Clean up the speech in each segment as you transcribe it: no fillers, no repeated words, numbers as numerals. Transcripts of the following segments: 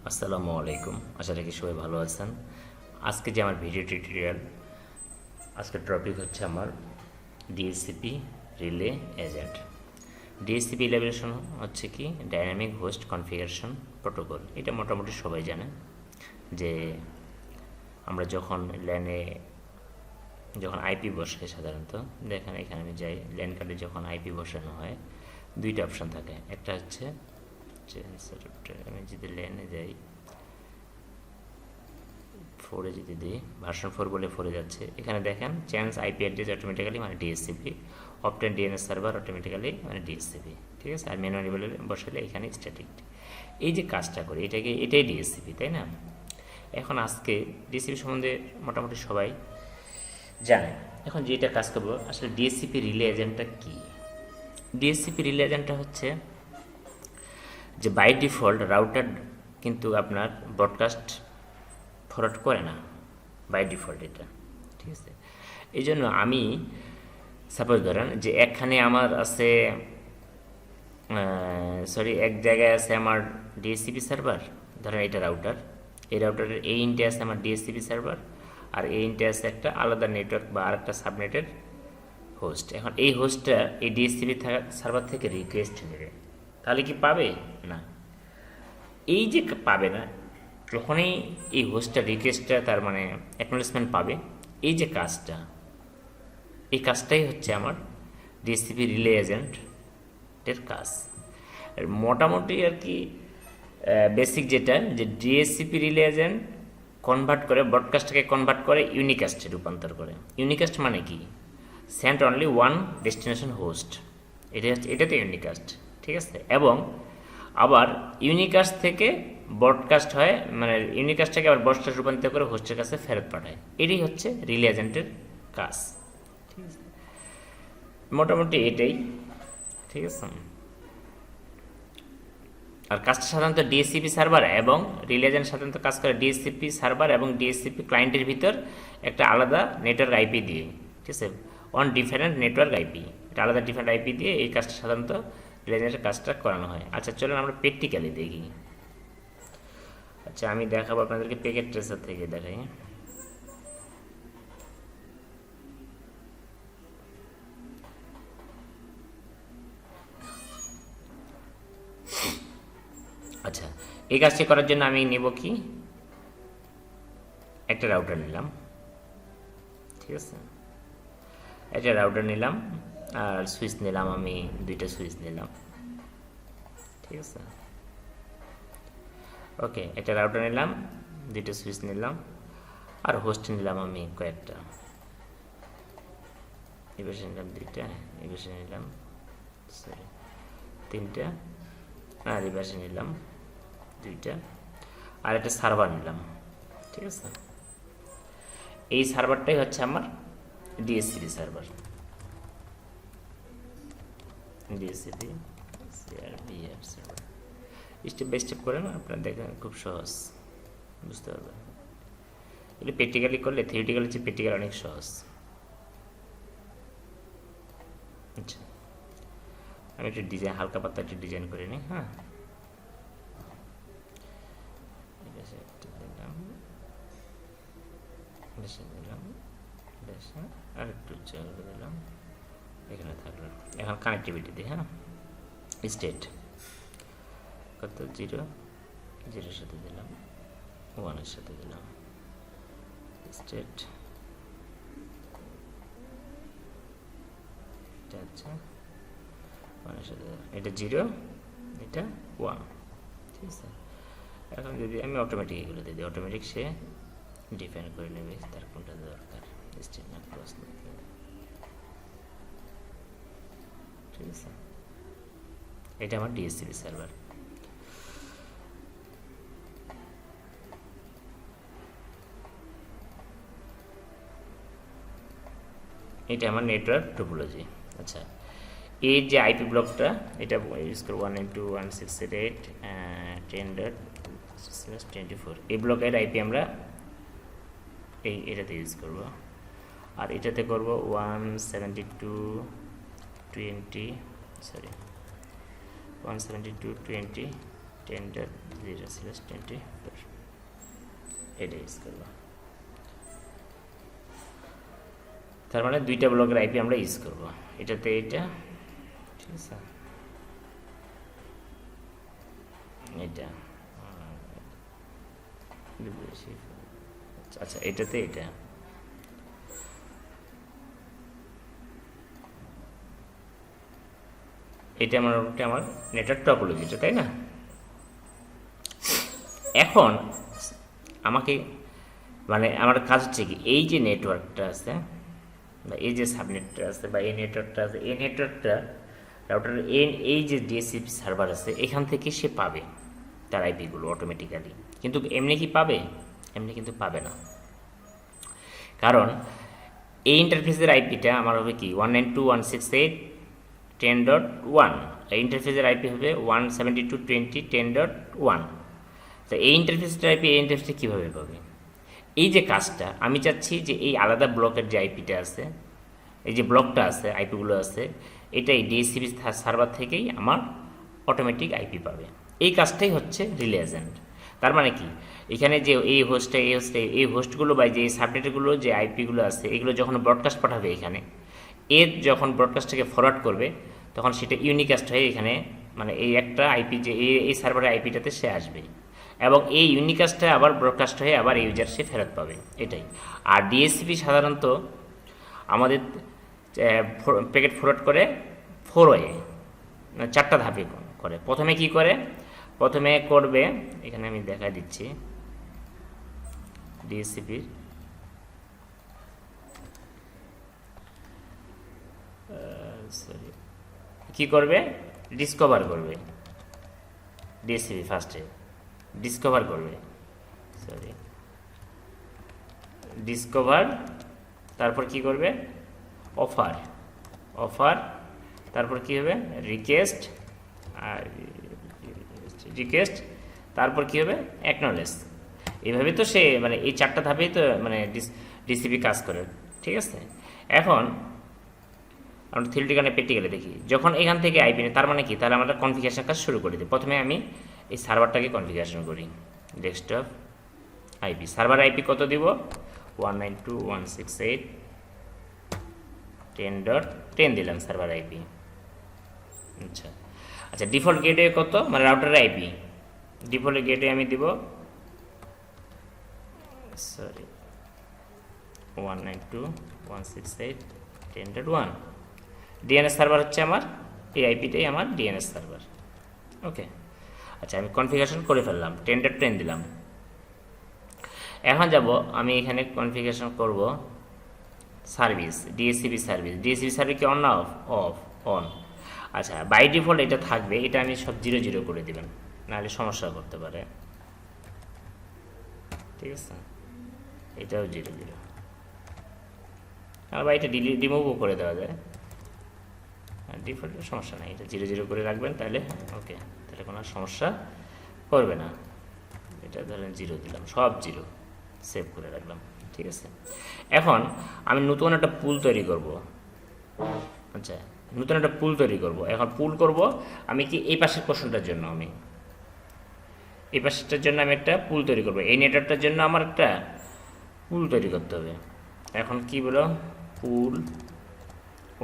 আসসালামু আলাইকুম। আশা রাখি সবাই ভালো আছেন। আজকে যে আমার ভিডিও টিউটোরিয়াল, আজকের টপিক হচ্ছে আমার DSCP relay agent. DSCP illustration হচ্ছে কি ডাইনামিক হোস্ট কনফিগারেশন প্রোটোকল। এটা মোটামুটি সবাই জানে যে আমরা যখন আইপি বসাই, সাধারণত দেখেন এখানে আমি যাই, ল্যান কার্ডে যখন আইপি বসানো হয় দুইটা অপশান থাকে। একটা হচ্ছে আমি যদি ল্যানে যাই, 4-এ যদি দিই, ভার্সন 4 বলে 4-এ যাচ্ছে। এখানে দেখেন চেঞ্জ আইপি অ্যাড্রেস অটোমেটিক্যালি মানে ডিএসসিপি, অপটেন ডিএনএস সার্ভার অটোমেটিক্যালি মানে ডিএসসিপি, ঠিক আছে। আর ম্যানুয়ালি বলে বসালে এখানে স্ট্যাটিক। এই যে কাজটা করি এটাই ডিএসসিপি, তাই না? এখন আজকে ডিএসসিপি সম্বন্ধে মোটামুটি সবাই জানে। এখন যেটা কাজ করবো, আসলে ডিএসসিপি রিলে এজেন্টটা কী? ডিএসসিপি রিলে এজেন্টটা হচ্ছে যে বাই ডিফল্ট রাউটার কিন্তু আপনার ব্রডকাস্ট ফরওয়ার্ড করে না বাই ডিফল্ট, এটা ঠিক আছে। এই জন্য আমি সাপোজ ধরেন যে একখানে আমার আছে, এক জায়গায় আছে আমার ডিএসসিপি সার্ভার, ধরেন এটা রাউটার, এই রাউটারের এই ইন্টে আছে আমার ডিএসসিপি সার্ভার, আর এই ইন্টে আছে একটা আলাদা নেটওয়ার্ক বা আরেকটা সাবনেটের হোস্ট। এখন এই হোস্টটা এই ডিএসসিপি সার্ভার থেকে রিকোয়েস্ট নেবে, তাহলে কি পাবে? না। এই যে পাবে না, যখনই এই হোস্টটা রিকোয়েস্টটা তার মানে অ্যাকনোলেজমেন্ট পাবে, এই যে কাজটা, এই কাজটাই হচ্ছে আমার ডিএসসিপি রিলে এজেন্টের কাজ। মোটামুটি আর কি বেসিক যেটা, যে ডিএসসিপি রিলে এজেন্ট কনভার্ট করে ব্রডকাস্টটাকে কনভার্ট করে ইউনিকাস্টে রূপান্তর করে। ইউনিকাস্ট মানে কি? Sent only one destination host, এটাতে ইউনিকাস্ট, ঠিক আছে। এবং আবার ইউনিকাস্ট থেকে ব্রডকাস্ট হয়, মানে ইউনিকাস্টটাকে আবার ব্রডকাস্ট রূপান্তর করে হোস্টের কাছে ফেরত পাঠায়। এটাই হচ্ছে রিলে এজেন্টের কাজ, ঠিক আছে। মোটামুটি এটাই, ঠিক আছে। আর কাজটা সাধারণত ডিএসসিপি সার্ভার এবং রিলে এজেন্ট সাধারণত কাজ করে ডিএসসিপি সার্ভার এবং ডিএসসিপি ক্লায়েন্টের ভিতর একটা আলাদা নেটওয়ার্ক আইপি দিয়ে, ঠিক আছে, অন ডিফারেন্ট নেটওয়ার্ক আইপি, এটা আলাদা ডিফারেন্ট আইপি দিয়ে এই কাজটা সাধারণত রিলে এজেন্টের কাজটা করানো হয়। আচ্ছা চলুন আমরা প্র্যাকটিক্যালি দেখি। আচ্ছা আমি দেখাবো আপনাদেরকে প্যাকেট ট্রেসার থেকে দেখাই। আচ্ছা, এই কাজটি করার জন্য আমি নেব কি, একটা রাউটার নিলাম, ঠিক আছে, একটা রাউটার নিলাম, আর সুইচ নিলাম, আমি দুইটা সুইচ নিলাম, ঠিক আছে। ওকে, একটা রাউটার নিলাম, দুইটা সুইচ নিলাম, আর হোস্ট নিলাম আমি কয়েকটা, এই পাশে নিলাম দুইটা, এই পাশে নিলাম সরি তিনটা, আর এই পাশে নিলাম দুইটা, আর একটা সার্ভার নিলাম, ঠিক আছে। এই সার্ভারটাই হচ্ছে আমার DSCP server, DSCP CRVF server. Step by step করে না আপনারা দেখেন, খুব সহজ বুঝতে পারবেন। এগুলো প্র্যাকটিক্যালি করলে থিওরিটিক্যালি চেয়ে প্র্যাকটিক্যাল অনেক সহজ। আচ্ছা আমি একটু ডিজাইন, হালকা পাতলা একটু ডিজাইন করে নিই। হ্যাঁ, আর একটু দিলাম, এখানে থাকলো। এখন কানেক্টিভিটি দিই। হ্যাঁ, স্টেট কত, 0 0-এর সাথে দিলাম, 1-এর সাথে দিলাম, স্টেট এটা হচ্ছে 1-এর সাথে, এটা 0, এটা 1, ঠিক আছে। এখন যদি আমি অটোমেটিক এগুলো দিই, অটোমেটিক সে ডিফাইন করে নেবে তার কোনটা দরকার, স্টেট না ক্রস, ঠিক আছে। এটা আমার ডিএসসিপি সার্ভার। এটা আমার নেটওয়ার্ক টোপোলজি। আচ্ছা, এর যে আইপি ব্লকটা, এটা ইউজ করবো 192.168.10.24, এই ব্লকের আইপি আমরা এটাতে ইউজ করব। আর এটাতে করব 172.20 10.24, 0/20 এটা ইউজ করবো। তার মানে দুইটা ব্লকের আইপি আমরা ইউজ করবো, এটাতে এটা, ঠিক আছে, এটা, আচ্ছা এটাতে এটা। এটা আমার নেটওয়ার্ক টপোলজিটা, তাই না? এখন আমাকে মানে আমার কাজ হচ্ছে কি, এই যে নেটওয়ার্কটা আছে বা এই যে সাবনেটটা আছে বা এই নেটওয়ার্কটা আছে, এই নেটওয়ার্কটা রাউটার এই যে ডিএসসিপি সার্ভার আছে এখান থেকে সে পাবে তার আইপিগুলো অটোমেটিক্যালি। কিন্তু এমনি কি পাবে? এমনি কিন্তু পাবে না, কারণ এই ইন্টারফেসের আইপিটা আমার হবে কি 192.168.10.1, এই ইন্টারফেসের আইপি হবে 172.20.10.1। তো এই ইন্টারফেসটার আইপি এই ইন্টারফেসটা কীভাবে পাবে? এই যে কাজটা আমি চাচ্ছি যে এই আলাদা ব্লকের যে আইপিটা আছে, এই যে ব্লকটা আছে, আইপিগুলো আছে, এটা এই ডিএসসিপি সার্ভার থেকেই আমার অটোমেটিক আইপি পাবে। এই কাজটাই হচ্ছে রিলে এজেন্ট। তার মানে কি, এখানে যে এই হোস্টগুলো বা যে সাবনেটগুলো যে আইপিগুলো আছে এগুলো যখন ব্রডকাস্ট পাঠাবে এখানে, এর যখন ব্রডকাস্টটাকে ফরওয়ার্ড করবে তখন সেটা ইউনিকাস্ট হয়ে এখানে মানে এই একটা আইপি যে এই সার্ভারের আইপিটাতে সে আসবে এবং এই ইউনিকাস্টটা আবার ব্রডকাস্ট হয়ে আবার ইউজার সে ফেরত পাবে, এটাই। আর ডিএসসিপি সাধারণত আমাদের প্যাকেট ফরওয়ার্ড করে 4 ওয়ে, মানে 4টা ধাপে করে। প্রথমে কি করে? প্রথমে করবে, এখানে আমি দেখা দিচ্ছি ডিএসসিপির সরি কি করবে, ডিসকভার করবে। ডিএসসিপি ফার্স্টে ডিসকভার করবে, সরি ডিসকভার, তারপর কি করবে, অফার, তারপর কি হবে, রিকোয়েস্ট, তারপর কি হবে, অ্যাকনলেজ। এইভাবে তো সে মানে এই 4টা ধাপেই তো মানে ডিসিপি কাজ করে, ঠিক আছে। এখন আমরা থিওরিটিক্যাল প্র্যাকটিক্যালে দেখি, যখন এখান থেকে আইপি নেই তার মানে কি, তাহলে আমরা কনফিগারেশন কাজ শুরু করে দিই। প্রথমে আমি এই সার্ভারটাকে কনফিগারেশন করি, ডেস্কটপ আইপি, সার্ভার আইপি কত দিব, 192.168.10.10 দিলাম সার্ভার আইপি। আচ্ছা ডিফল্ট গেটওয়ে কত, মানে রাউটারের আইপি, ডিফল্ট গেটওয়ে আমি দিব 192.168.10.1। ডিএনএস সার্ভার হচ্ছে আমার এই আইপিটাই আমার ডিএনএস সার্ভার, ওকে। আচ্ছা আমি কনফিগারেশন করে ফেললাম, 10.10 দিলাম। এখন যাব আমি এখানে কনফিগারেশন করব সার্ভিস, ডিএসসিপি সার্ভিস কি অন না অফ? অন। আচ্ছা বাই ডিফল্ট এটা থাকবে, এটা আমি সব 0 করে দিবেন, নাহলে সমস্যা করতে পারে, ঠিক আছে। এটাও 0 আর বা এটা রিমুভও করে দেওয়া যায়, ডিফল্টের সমস্যা নেই, এটা 0 করে রাখবেন, তাহলে ওকে, তাহলে কোনো সমস্যা করবে না। এটা ধরেন 0 দিলাম, সব 0 সেভ করে রাখলাম, ঠিক আছে। এখন আমি নতুন একটা পুল তৈরি করব। আচ্ছা নতুন একটা পুল তৈরি করব। এখন পুল করব আমি কি এই পাশের পোর্শনটার জন্য, আমি এই পাশেরটার জন্য আমি একটা পুল তৈরি করব। এই নেটওয়ার্কটার জন্য আমার একটা পুল তৈরি করতে হবে। এখন কি বলো, পুল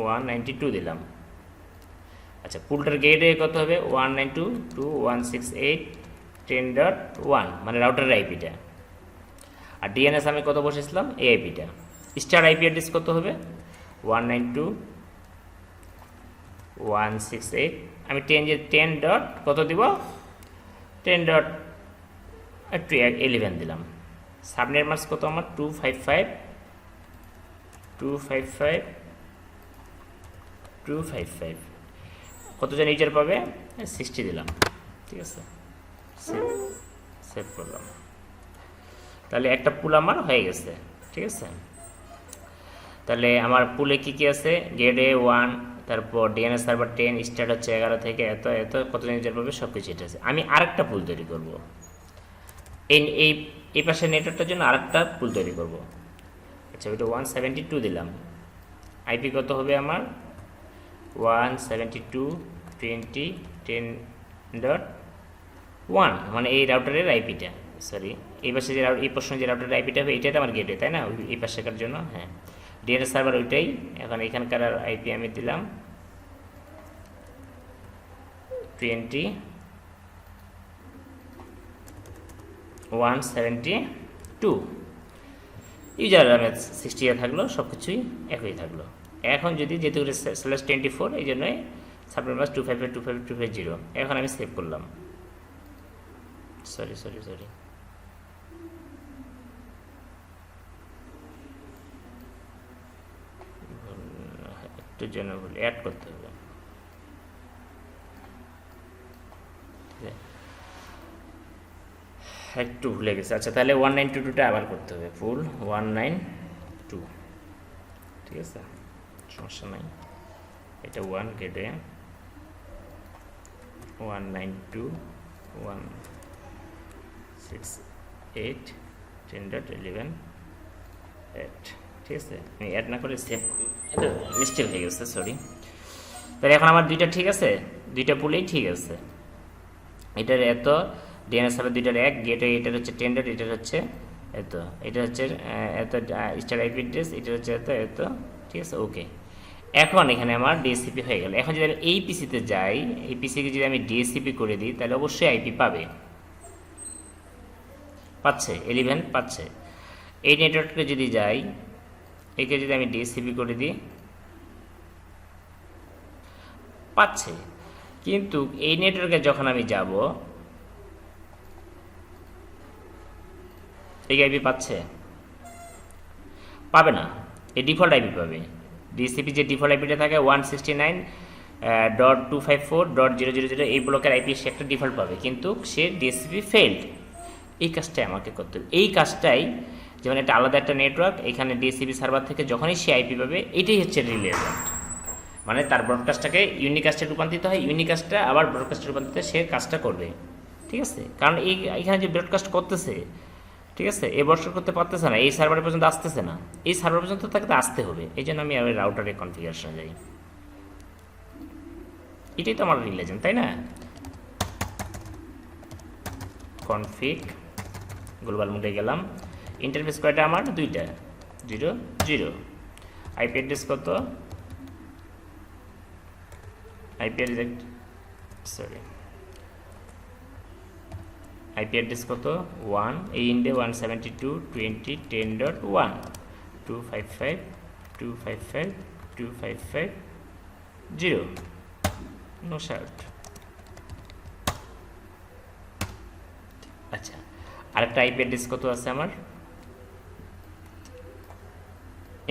192 দিলাম। আচ্ছা পুলটার গেটওয়ে কত হবে, 192.168.10.1, মানে রাউটারের আইপিটা। আর ডিএনএস আমি কত বসেছিলাম, এই আইপিটা। স্টার আইপি অ্যাড্রেস কত হবে, 192.168, আমি 10 ডট কত দিব, 10.11 দিলাম। সাবনেট মাস্ক কত আমার, 255 কতজন ইউজার পাবে, 60 দিলাম, ঠিক আছে। সেভ করলাম, তাহলে একটা পুল আমার হয়ে গেছে, ঠিক আছে। তাহলে আমার পুলে কি কি আছে, গেটওয়ে 1, তারপর ডিএনএস সার্ভার 10, স্টার্ট হচ্ছে 11 থেকে এত কতজন ইউজার পাবে সব কিছু এটা আছে। আমি আরেকটা পুল তৈরি করব, এই পাশের নেটওয়ার্কটার জন্য আরেকটা পুল তৈরি করব। আচ্ছা ওইটা 172 দিলাম। আইপি কত হবে আমার, 172.20.10.1, 1 মানে এই রাউটারের আইপিটা, সরি এই পাশে যে এই প্রশ্ন যে রাউটারের আইপিটা হবে এটাই তো আমার গেটে, তাই না? এই পাশেকার জন্য, হ্যাঁ ডিএনএস সার্ভার ওইটাই। এখন এখানকার আইপি আমি দিলাম 2172, ইউজার আমি 60 থাকলো, সব কিছুই একই থাকলো। এখন যদি যেহেতু /24 এই জন্যই সাবনেট মাস্ক 255.255.250, এখন আমি সেভ করলাম, সরি একটু জন্য অ্যাড করতে হবে, একটু ভুলে গেছে। আচ্ছা তাহলে 1922টা আবার করতে হবে, ফুল 192, ঠিক আছে সমস্যা নাই। এটা 1 গেটে 192.168.10.11.8, ঠিক আছে আমি অ্যাড না করে সেভ, এটা মিস্টেক হয়ে গেছে, সরি। তাহলে এখন আমার দুইটা ঠিক আছে, দুইটা পুলেই ঠিক আছে। এটার এত ডিএনএস সার্ভার দুইটার এক, গেটে এটার হচ্ছে 10, এটার হচ্ছে এত, এটা হচ্ছে এত স্টার আইপি অ্যাড্রেস, এটার হচ্ছে এত, ঠিক আছে ওকে। এখন এখানে আমার ডিএসসিপি হয়ে গেল। এখন যদি আমি এই পিসিতে যাই, এই পিসিকে যদি আমি ডিএসসিপি করে দিই তাহলে অবশ্যই আইপি পাচ্ছে 11 পাচ্ছে। এই নেটওয়ার্কে যদি যাই, একে যদি আমি ডিএসসিপি করে দিই পাচ্ছে, কিন্তু এই নেটওয়ার্কে যখন আমি যাব এই আইপি পাবে না, এই ডিফল্ট আইপি পাবে। ডিএসসিপি যে ডিফল্ট আইপিটা থাকে 169.254.000 এই ব্লকের আইপি সে একটা ডিফল্ট পাবে, কিন্তু সে ডিএসসিপি ফেইল্ড। এই কাজটাই আমাকে করতে হবে, এই কাজটাই যেমন একটা আলাদা একটা নেটওয়ার্ক, এখানে ডিএসসিপি সার্ভার থেকে যখনই সে আইপি পাবে এটাই হচ্ছে রিলে এজেন্ট, মানে তার ব্রডকাস্টটাকে ইউনিকাস্টে রূপান্তরিত হয়, ইউনিকাস্টটা আবার ব্রডকাস্টে রূপান্তরিত, সে কাজটা করবে, ঠিক আছে। কারণ এইখানে যে ব্রডকাস্ট করতেছে, ঠিক আছে এই ব্রডকাস্ট করতে পারতেছে না, এই সার্ভার পর্যন্ত আসতেছে না, এই সার্ভার পর্যন্ত তাকে আসতে হবে, এই জন্য আমি ওই রাউটারের কনফিগারেশনে যাই। এটাই তো আমার রিলে এজেন্ট, তাই না? কনফিগ গ্লোবাল মোডে গেলাম, ইন্টারফেস কয়টা আমার? দুইটা, 0 আইপি অ্যাড্রেস কত? আইপি অ্যাড্রেস কত? 1 এই ইন্ডে 172.20.10.1 255.255.255.0 নো শার্ট। আচ্ছা আরেকটা আইপি অ্যাড্রেস কত আছে আমার?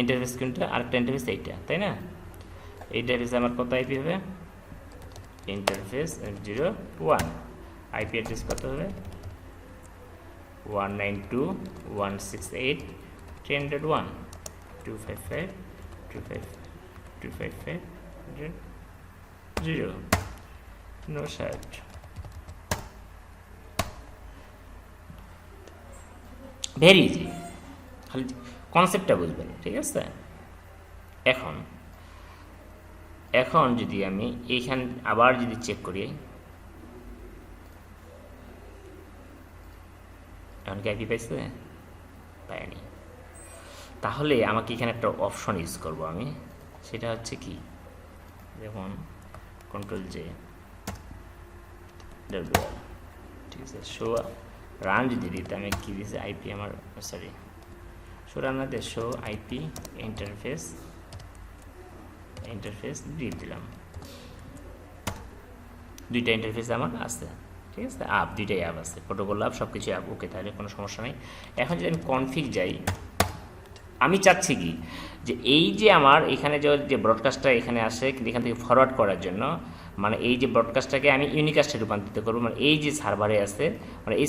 ইন্টারফেস কোনটা? আরেকটা ইন্টারফেস এইটা, তাই না? এই ইন্টারফেস আমার কত আইপি হবে? ইন্টারফেস 01, আইপি অ্যাড্রেস কত হবে? 192.168.10.1 255.255.255.0 নো শার্ট। ভেরি ইজি, খালি কনসেপ্টটা বুঝবেন, ঠিক আছে। এখন যদি আমি এইখান আবার যদি চেক করি, এখন কি আইপি পাইছে? পাইনি। তাহলে আমাকে এখানে একটা অপশন ইউজ করব আমি, সেটা হচ্ছে কি, যেমন Ctrl+J, ঠিক আছে। শো রান যদি দিতে আমি কি দিয়েছি আইপি আমার, সরি শো রান না দিয়ে শো আইপি ইন্টারফেস দিয়ে দিলাম, দুইটা ইন্টারফেস আমার আছে, ঠিক আছে। দুইটাই অ্যাপ আছে, প্রোটোকল অ্যাপ, সব কিছু অ্যাপ ওকে, তাহলে কোনো সমস্যা নেই। এখন যদি আমি কনফিগ যাই, আমি চাচ্ছি কি যে এই যে আমার এখানে যে ব্রডকাস্টটা এখানে আসে এখান থেকে ফরওয়ার্ড করার জন্য, মানে এই যে ব্রডকাস্টটাকে আমি ইউনিকাস্টে রূপান্তরিত করবো, মানে এই যে সার্ভারে আছে, মানে এই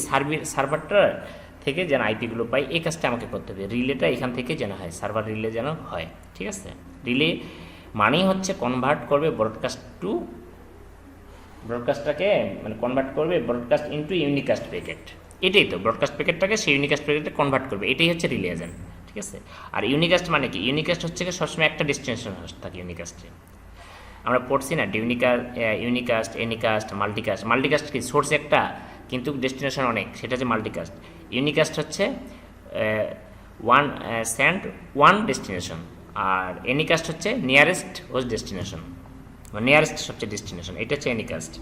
সার্ভারটা থেকে যেন আইপিগুলো পাই, এই কাজটা আমাকে করতে হবে। রিলেটা এখান থেকে যেন হয়, সার্ভার রিলে যেন হয়, ঠিক আছে। রিলে মানেই হচ্ছে কনভার্ট করবে ব্রডকাস্টটাকে মানে কনভার্ট করবে ব্রডকাস্ট ইনটু ইউনিকাস্ট প্যাকেট, এটাই তো ব্রডকাস্ট প্যাকেটটাকে সেই ইউনিকাস্ট প্যাকেটে কনভার্ট করবে, এটাই হচ্ছে রিলে এজেন্ট, ঠিক আছে। আর ইউনিকাস্ট মানে কি? ইউনিকাস্ট হচ্ছে সবসময় একটা ডেস্টিনেশন থাকে ইউনিকাস্টে, আমরা পড়ছি না ইউনিকাস্ট, এনিকাস্ট, মাল্টিকাস্ট কি সোর্স একটা, কিন্তু ডেস্টিনেশন অনেক, সেটা হচ্ছে মাল্টিকাস্ট। ইউনিকাস্ট হচ্ছে ওয়ান সেন্ড ওয়ান ডেস্টিনেশন, আর এনিকাস্ট হচ্ছে নিয়ারেস্ট হোস্ট ডেস্টিনেশন, নিয়ারেস্ট সবচেয়ে ডেস্টিনেশন, এটা হচ্ছে এনিকাস্ট।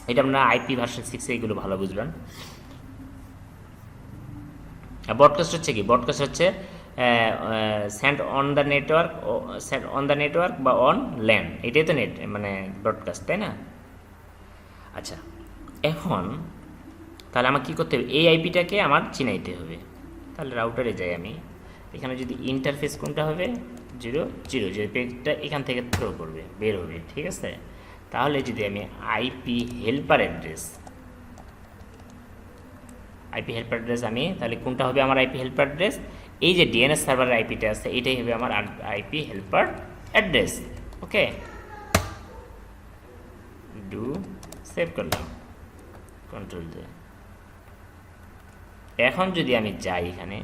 এটা আপনারা আইপি ভার্সন 6 এইগুলো ভালো বুঝবেন। ব্রডকাস্ট হচ্ছে কি, ব্রডকাস্ট হচ্ছে send on the network, send on the network বা অন ল্যান্ড, এটাই তো নেট মানে ব্রডকাস্ট, তাই না? আচ্ছা, এখন তাহলে আমার কী করতে হবে, এই আইপিটাকে আমার চিনাইতে হবে। তাহলে রাউটারে যাই আমি, এখানে যদি ইন্টারফেস কোনটা হবে 0 0, যে পেজটা এখান থেকে থ্রো করবে বের হবে, ঠিক আছে? তাহলে যদি আমি IP helper address, IP helper address আমি, তাহলে কোনটা হবে আমার আইপি হেল্পার অ্যাড্রেস? এই যে ডিএনএস সার্ভারের আইপিটা আছে এটাই হবে আমার IP helper address. Okay, do save করলাম, কন্ট্রোল দিয়ে। এখন যদি আমি যাই এখানে,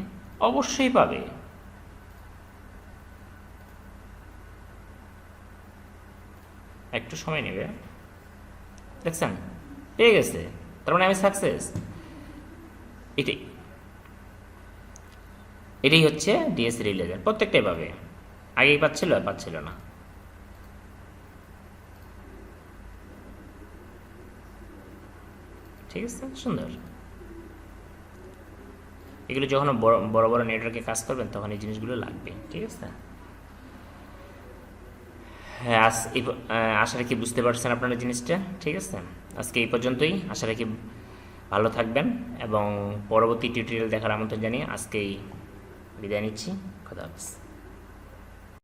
অবশ্যই পাবে। একটু সময় নেবে, দেখছেন পেয়ে গেছে, তার মানে আমি সাকসেস। এটাই এটাই হচ্ছে ডিএসসি রিলেজেন্ড, প্রত্যেকটাই পাবে। আগেই পাচ্ছিল আর পাচ্ছিল না। ঠিক আছে, সুন্দর। এগুলো যখন বড় বড় নেটওয়ার্কে কাজ করবেন তখন এই জিনিসগুলো লাগবে, ঠিক আছে? হ্যাঁ, আশা রাখি বুঝতে পারছেন আপনারা জিনিসটা, ঠিক আছে? আজকে এই পর্যন্তই, আশা রাখি ভালো থাকবেন এবং পরবর্তী টিউটোরিয়াল দেখার আমন্ত্রণ জানিয়ে আজকেই বিদায় নিচ্ছি। খোদা হাফেজ।